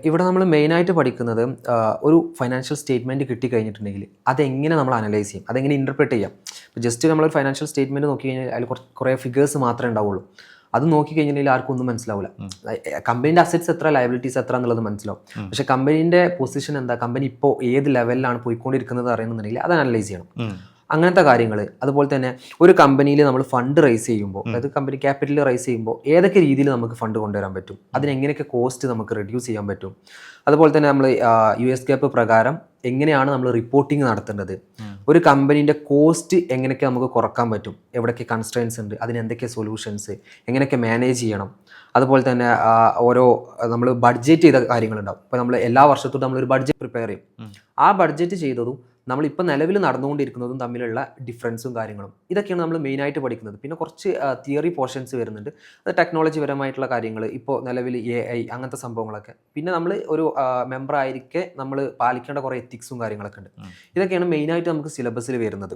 ഇവിടെ നമ്മൾ മെയിനായിട്ട് പഠിക്കുന്നത് ഒരു ഫൈനാൻഷ്യൽ സ്റ്റേറ്റ്മെൻറ്റ് കിട്ടിക്കഴിഞ്ഞിട്ടുണ്ടെങ്കിൽ അതെങ്ങനെ നമ്മൾ അനലൈസ് ചെയ്യും, അതെങ്ങനെ ഇൻ്റർപ്രറ്റ് ചെയ്യാം. ഇപ്പോൾ ജസ്റ്റ് നമ്മളൊരു ഫൈനാൻഷ്യൽ സ്റ്റേറ്റ്മെൻറ്റ് നോക്കി കഴിഞ്ഞാൽ അതിൽ കുറേ ഫിഗേഴ്സ് മാത്രമേ ഉണ്ടാവുള്ളൂ. അത് നോക്കി കഴിഞ്ഞിട്ടുണ്ടെങ്കിൽ ആർക്കും ഒന്നും മനസ്സിലാവില്ല. കമ്പനീൻ്റെ അസറ്റ്സ് എത്ര, ലയബിലിറ്റീസ് എത്ര എന്നുള്ളത് മനസ്സിലാവും. പക്ഷേ കമ്പനീൻ്റെ പൊസിഷൻ എന്താ, കമ്പനി ഇപ്പോൾ ഏത് ലെവലിലാണ് പോയിക്കൊണ്ടിരിക്കുന്നത് അറിയുന്നുണ്ടെങ്കിൽ അത് അനലൈസ് ചെയ്യണം. അങ്ങനത്തെ കാര്യങ്ങൾ. അതുപോലെ തന്നെ ഒരു കമ്പനിയിൽ നമ്മൾ ഫണ്ട് റൈസ് ചെയ്യുമ്പോൾ, അതായത് കമ്പനി ക്യാപിറ്റൽ റൈസ് ചെയ്യുമ്പോൾ ഏതൊക്കെ രീതിയിൽ നമുക്ക് ഫണ്ട് കൊണ്ടുവരാൻ പറ്റും, അതിനെങ്ങനെയൊക്കെ കോസ്റ്റ് നമുക്ക് റെഡ്യൂസ് ചെയ്യാൻ പറ്റും. അതുപോലെ തന്നെ നമ്മൾ US GAAP പ്രകാരം എങ്ങനെയാണ് നമ്മൾ റിപ്പോർട്ടിംഗ് നടത്തേണ്ടത്, ഒരു കമ്പനീൻ്റെ കോസ്റ്റ് എങ്ങനെയൊക്കെ നമുക്ക് കുറക്കാൻ പറ്റും, എവിടെയൊക്കെ കൺസ്ട്രെയിൻസ് ഉണ്ട്, അതിന് എന്തൊക്കെ സൊല്യൂഷൻസ്, എങ്ങനെയൊക്കെ മാനേജ് ചെയ്യണം. അതുപോലെ തന്നെ ഓരോ നമ്മൾ ബഡ്ജറ്റ് ചെയ്ത കാര്യങ്ങളുണ്ടാവും. ഇപ്പോൾ നമ്മൾ എല്ലാ വർഷത്തോടും നമ്മളൊരു ബഡ്ജറ്റ് പ്രിപ്പയർ ചെയ്യും. ആ ബഡ്ജറ്റ് ചെയ്തതും നമ്മളിപ്പോൾ നിലവിൽ നടന്നുകൊണ്ടിരിക്കുന്നതും തമ്മിലുള്ള ഡിഫറൻസും കാര്യങ്ങളും, ഇതൊക്കെയാണ് നമ്മൾ മെയിനായിട്ട് പഠിക്കുന്നത്. പിന്നെ കുറച്ച് തിയറി പോർഷൻസ് വരുന്നുണ്ട്. അത് ടെക്നോളജി പരമായിട്ടുള്ള കാര്യങ്ങൾ, ഇപ്പോൾ നിലവിൽ AI അങ്ങനത്തെ സംഭവങ്ങളൊക്കെ. പിന്നെ നമ്മൾ ഒരു മെമ്പർ ആയിരിക്കെ നമ്മൾ പാലിക്കേണ്ട കുറേ എത്തിക്സും കാര്യങ്ങളൊക്കെ ഉണ്ട്. ഇതൊക്കെയാണ് മെയിനായിട്ട് നമുക്ക് സിലബസിൽ വരുന്നത്.